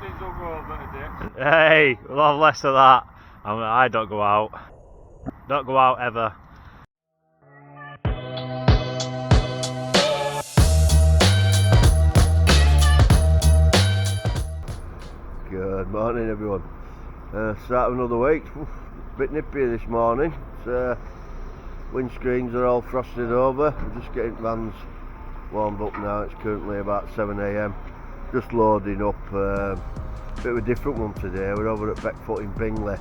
mornings don't go over today. Hey, we'll have less of that. I don't go out. Don't go out ever. Good morning everyone. Start of another week. Bit nippy this morning. Windscreens are all frosted over. We're just getting vans warmed up now. It's currently about 7 AM. Just loading up. Bit of a different one today. We're over at Beckfoot in Bingley.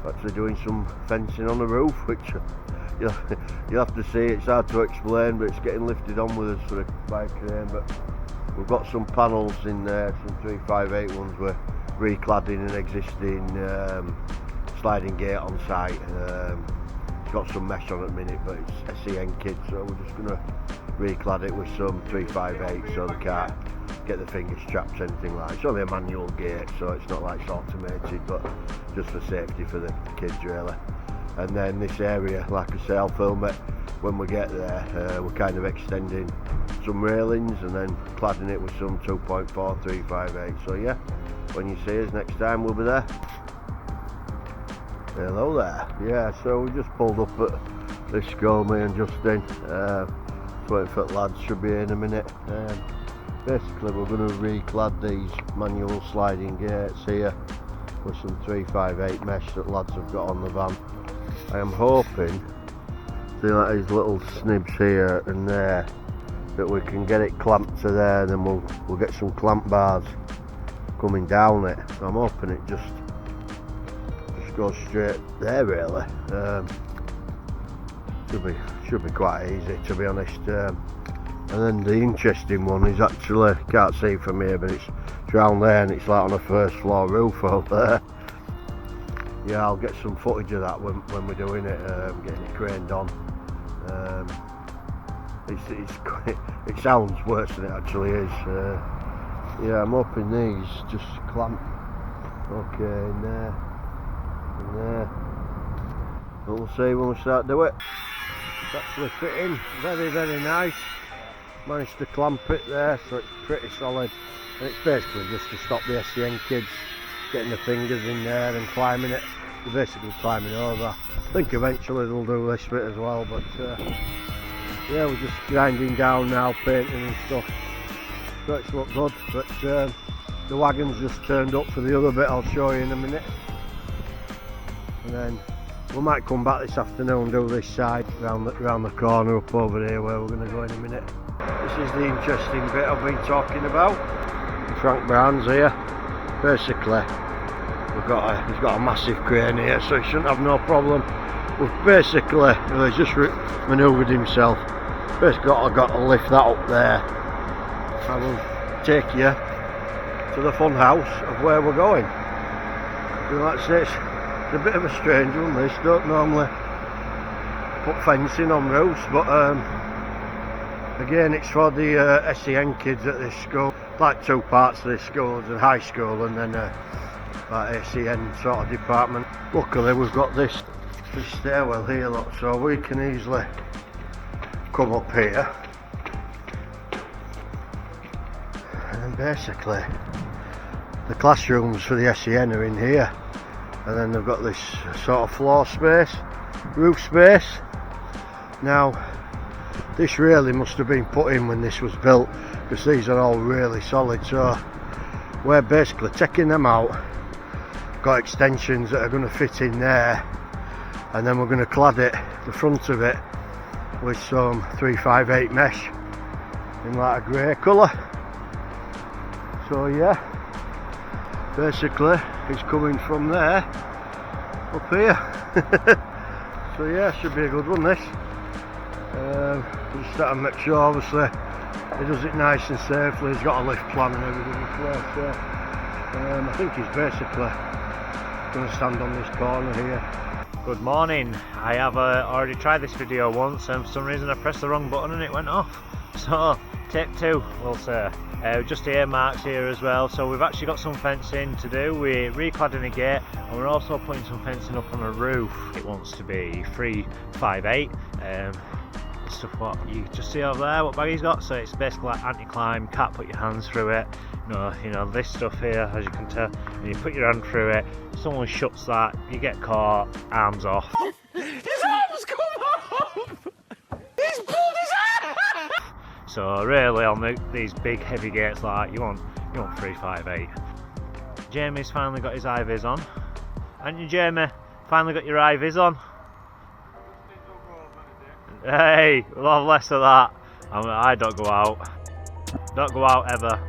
Actually doing some fencing on the roof, which you'll have to see. It's hard to explain, but it's getting lifted on with us by a crane. But we've got some panels in there, some 358 ones. We're recladding an existing sliding gate on site. It's got some mesh on at the minute, but it's SEN kit, so we're just going to reclad it with some 358 so they can't get the fingers trapped, anything like that. It's only a manual gate, so it's not like it's automated, but just for safety for the kids really. And then this area, like I say, I'll film it when we get there. We're kind of extending some railings and then cladding it with some 2.4 358. So yeah, when you see us next time, we'll be there. Hello there. Yeah, so we just pulled up at this school, me and Justin. 20-foot lads should be here in a minute. Basically we're going to reclad these manual sliding gates here with some 358 mesh that lads have got on the van. I am hoping, see like these little snibs here and there, that we can get it clamped to there, and then we'll get some clamp bars coming down it. So I'm hoping it just goes straight there really. Should be quite easy, to be honest. And then the interesting one is actually, can't see from here, but it's down there and it's like on a first floor roof up there. Yeah, I'll get some footage of that when we're doing it, getting it craned on. It sounds worse than it actually is. Yeah, I'm hoping these just clamp okay in there and there. But we'll see when we start do it. It's actually fitting, very nice. Managed to clamp it there, so it's pretty solid, and it's basically just to stop the SEN kids getting their fingers in there and climbing it. They're basically climbing over. I think eventually they'll do this bit as well, but yeah, we're just grinding down now, painting and stuff, so it's looked good. But the wagon's just turned up for the other bit, I'll show you in a minute, and then we might come back this afternoon and do this side round the corner up over here where we're going to go in a minute. This is the interesting bit I've been talking about. Frank Brown's here. Basically, he's got a massive crane here, so he shouldn't have no problem. We've basically, he's just manoeuvred himself. Basically, got to lift that up there. I will take you to the fun house of where we're going. So that's it. It's a bit of a strange one, this. Don't normally put fencing on roofs, but again, it's for the SEN kids at this school. Like two parts of this school, there's a high school and then like SEN sort of department. Luckily we've got this stairwell here, look, so we can easily come up here. And then basically the classrooms for the SEN are in here. And then they've got this sort of floor space, roof space. Now, this really must have been put in when this was built, because these are all really solid, so we're basically taking them out, got extensions that are going to fit in there, and then we're going to clad it, the front of it, with some 358 mesh in like a grey colour. So yeah, basically it's coming from there up here. So yeah, should be a good one this. Just have to make sure obviously he does it nice and safely. He's got a lift plan and everything in place, so I think he's basically going to stand on this corner here. Good morning. I have already tried this video once and for some reason I pressed the wrong button and it went off. So take two, we'll say. Just earmarks here as well. So we've actually got some fencing to do. We're recladding a gate and we're also putting some fencing up on a roof. It wants to be 358. Stuff what you just see over there, what bag he's got. So it's basically like anti-climb, can't put your hands through it, You know, this stuff here, as you can tell, when you put your hand through it, someone shuts that, you get caught, arms off. His arms come off! He's pulled his arm! So really on these big heavy gates like that, you want 358. Jamie's finally got his high-vis on. Haven't you, Jamie? Finally got your high-vis on? Hey, we'll have less of that. I don't go out. Don't go out ever.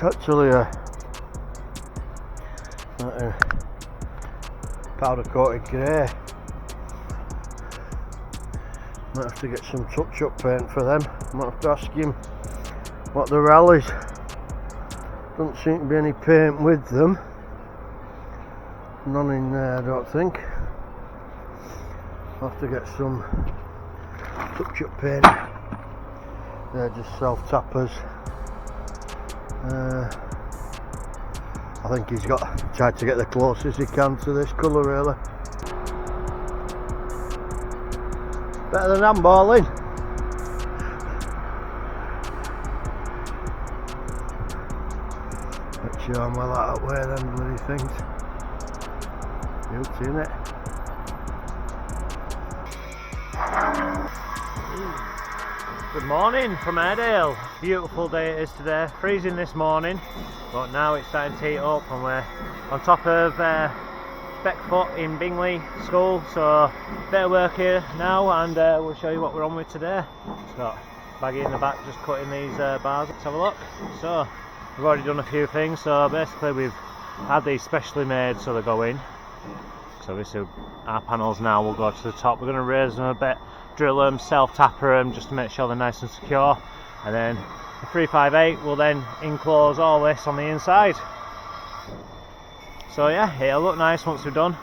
Actually powder coated grey. Might have to get some touch up paint for them. Might have to ask him what the rallies. Doesn't seem to be any paint with them. None in there, I don't think. I'll have to get some touch up paint. They're just self tappers. I think he's tried to get the closest he can to this colour really. Better than handballing. Make sure I'm well out of the way then bloody things. Beauty, innit? Good morning from Airedale. Beautiful day it is today. Freezing this morning, but now it's starting to heat up and we're on top of Beckfoot in Bingley School. So bit of work here now, and we'll show you what we're on with today. It's got Baggy in the back just cutting these bars. Let's have a look. So we've already done a few things. So basically we've had these specially made so they go in. So obviously our panels now will go to the top. We're going to raise them a bit, drill them, self-tapper them just to make sure they're nice and secure, and then the 358 will then enclose all this on the inside. So yeah, it'll look nice once we're done.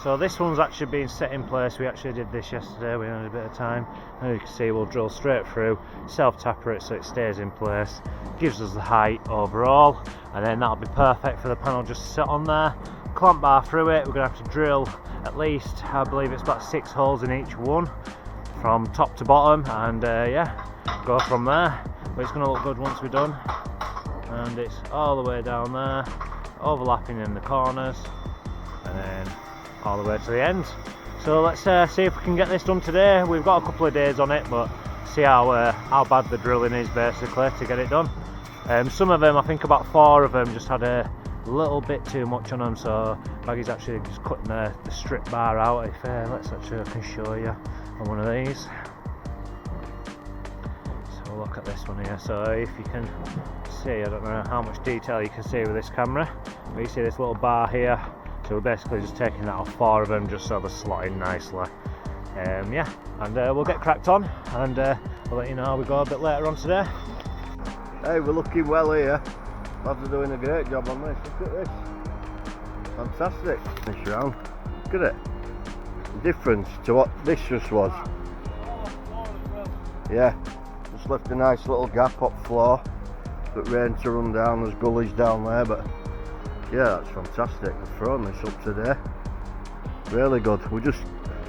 So this one's actually been set in place. We actually did this yesterday, we had a bit of time, and you can see we'll drill straight through, self-tapper it so it stays in place, gives us the height overall, and then that'll be perfect for the panel just to sit on there. Clamp bar through it. We're going to have to drill at least, I believe it's about 6 holes in each one from top to bottom, and yeah, go from there. But it's going to look good once we're done, and it's all the way down there, overlapping in the corners, and then all the way to the end. So let's see if we can get this done today. We've got a couple of days on it, but see how bad the drilling is basically to get it done. Some of them, I think about 4 of them just had a little bit too much on them, so Baggy's actually just cutting the strip bar out. If let's actually, I can show you on one of these. So look at this one here. So if you can see, I don't know how much detail you can see with this camera, but you see this little bar here. So we're basically just taking that off 4 of them just so they're slotting nicely. Yeah, and we'll get cracked on, and we'll let you know how we go a bit later on today. Hey, we're looking well here. Lads are doing a great job on this. Look at this. Fantastic. Finish round. Look at it. The difference to what this just was. Yeah. Just just left a nice little gap up floor for rain to run down. There's gullies down there, but yeah, that's fantastic. We've thrown this up today. Really good. We just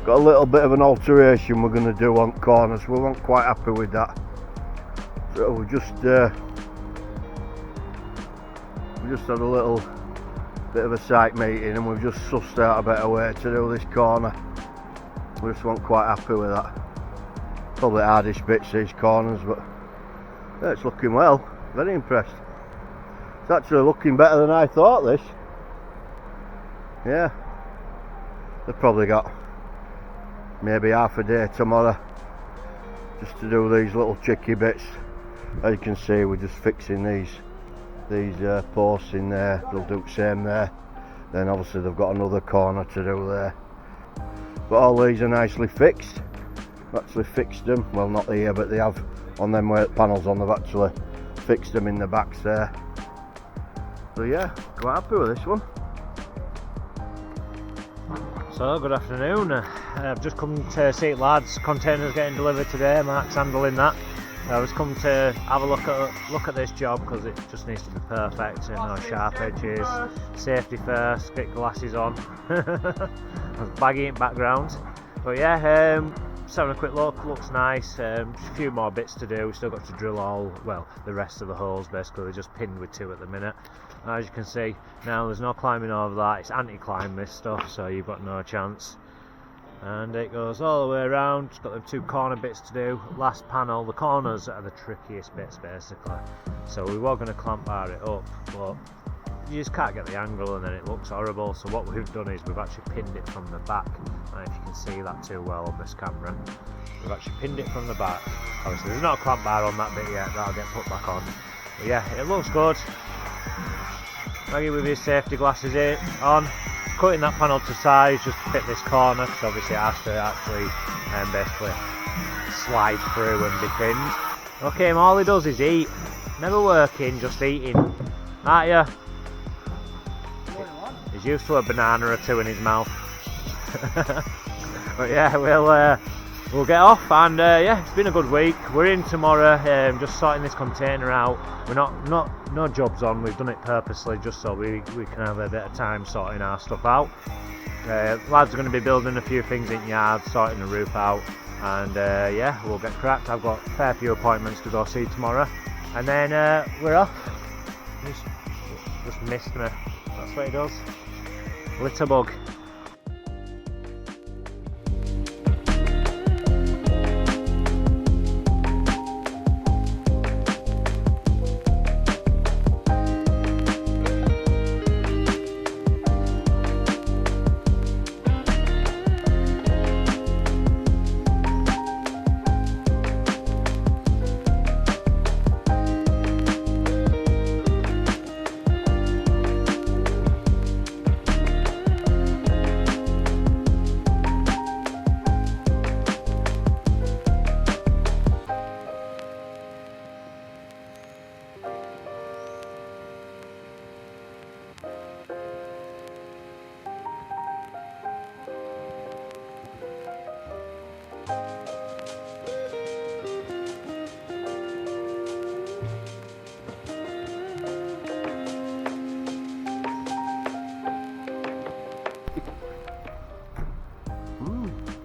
got a little bit of an alteration we're going to do on corners. We weren't quite happy with that, so we just had a little bit of a site meeting and we've just sussed out a better way to do this corner. We just weren't quite happy with that. Probably the hardest bits, these corners, but yeah, it's looking well. Very impressed. It's actually looking better than I thought, this. Yeah. They've probably got maybe half a day tomorrow just to do these little tricky bits. As you can see, we're just fixing these posts in there. They'll do the same there. Then obviously they've got another corner to do there. But all these are nicely fixed. I've actually fixed them. Well, not here, but they have on them where the panels on. They've actually fixed them in the backs there. So yeah, quite happy with this one. So, good afternoon. I've just come to see lads. Containers getting delivered today. Mark's handling that. I was come to have a look at this job because it just needs to be perfect. You know, sharp edges, safety first. Get glasses on. Baggy in background. But yeah, just having a quick look. Looks nice. Just a few more bits to do. We've still got to drill all, well, the rest of the holes. Basically, they're just pinned with 2 at the minute. As you can see, now there's no climbing over that. It's anti-climb, this stuff, so you've got no chance. And it goes all the way around. It's got them 2 corner bits to do. Last panel, the corners are the trickiest bits basically. So we were going to clamp bar it up, but you just can't get the angle and then it looks horrible. So what we've done is we've actually pinned it from the back. And if you can see that too well on this camera, we've actually pinned it from the back. Obviously there's not a clamp bar on that bit yet, that'll get put back on. But yeah, it looks good. Maggie with his safety glasses on, cutting that panel to size just to fit this corner, because obviously it has to actually basically slide through and be pinned. Okay, all he does is eat, never working, just eating, aren't you? He's used to a banana or 2 in his mouth. But yeah, we'll get off, and yeah, it's been a good week. We're in tomorrow, just sorting this container out. We're no jobs on. We've done it purposely just so we can have a bit of time sorting our stuff out. Lads are going to be building a few things in yard, sorting the roof out, and yeah, we'll get cracked. I've got a fair few appointments to go see tomorrow, and then we're off. Just missed me. That's what he does. Litterbug.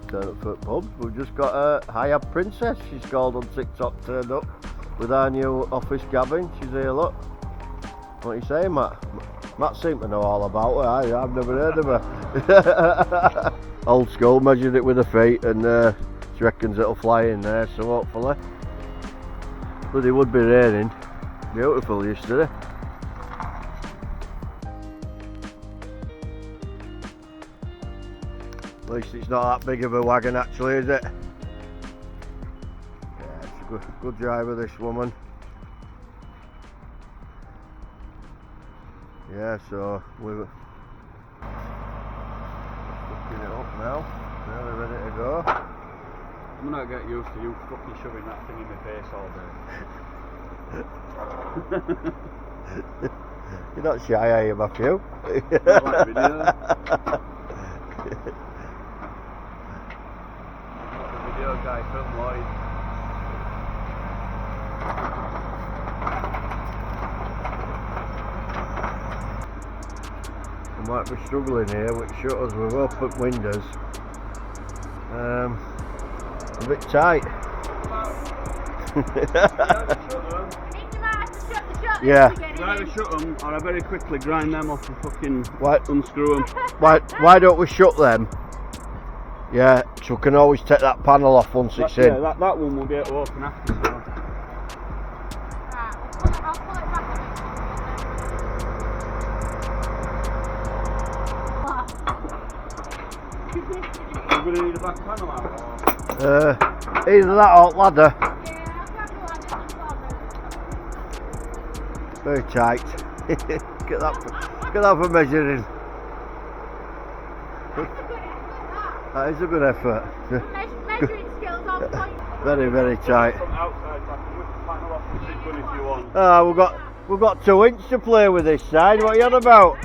Turn up for pubs. We've just got a Hiab Princess, she's called on TikTok, turned up with our new office cabin. She's here, look. What are you saying, Matt? Matt seemed to know all about her. I've never heard of her. Old school, measured it with her feet, and she reckons it'll fly in there, so hopefully. But it would be raining. Beautiful yesterday. At least it's not that big of a wagon actually, is it? Yeah, it's a good driver, this woman. Yeah, so we're looking it up now. Nearly ready to go. I'm gonna get used to you fucking shoving that thing in my face all day. You're not shy, are you, Matthew? Like video. Video guy from Lloyd. might be struggling here with shutters. We've opened windows. A bit tight. Yeah. Either shut them or I very quickly grind them off and fucking What? unscrew them. Why don't we shut them? Yeah, so we can always take that panel off once it's in. Yeah, that one will be able to open after. So. I'll pull it back. You're going to need a back panel out? Either that or ladder. Very tight. Get that for measuring. That is a good effort. Measuring skills on point. Very, very tight. From outside, so I can whip the panel off and sit one if you want. Ah, we've got 2 inch to play with this side. What are you on about?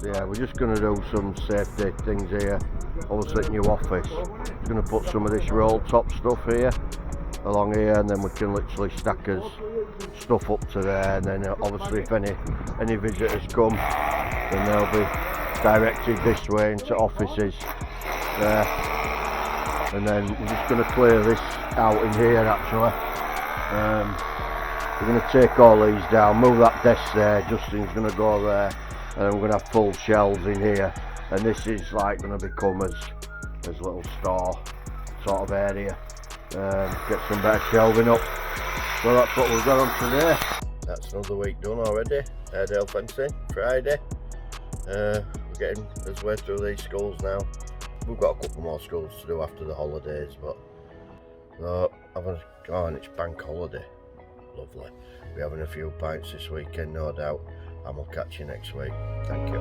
Yeah, we're just going to do some safety things here. Obviously, new office. Just going to put some of this roll top stuff here, along here, and then we can literally stack us stuff up to there. And then obviously, if any visitors come, then they'll be directed this way into offices there. And then we're just going to clear this out in here actually. We're going to take all these down, move that desk there, Justin's going to go there, and then we're going to have full shelves in here, and this is like going to become as a little store sort of area. Get some better shelving up. So that's what we've got on today. That's another week done already. Airedale Fencing, Friday. We're getting us way through these schools now. We've got a couple more schools to do after the holidays, but and it's bank holiday. Lovely. We're having a few pints this weekend, no doubt, and we'll catch you next week. Thank you.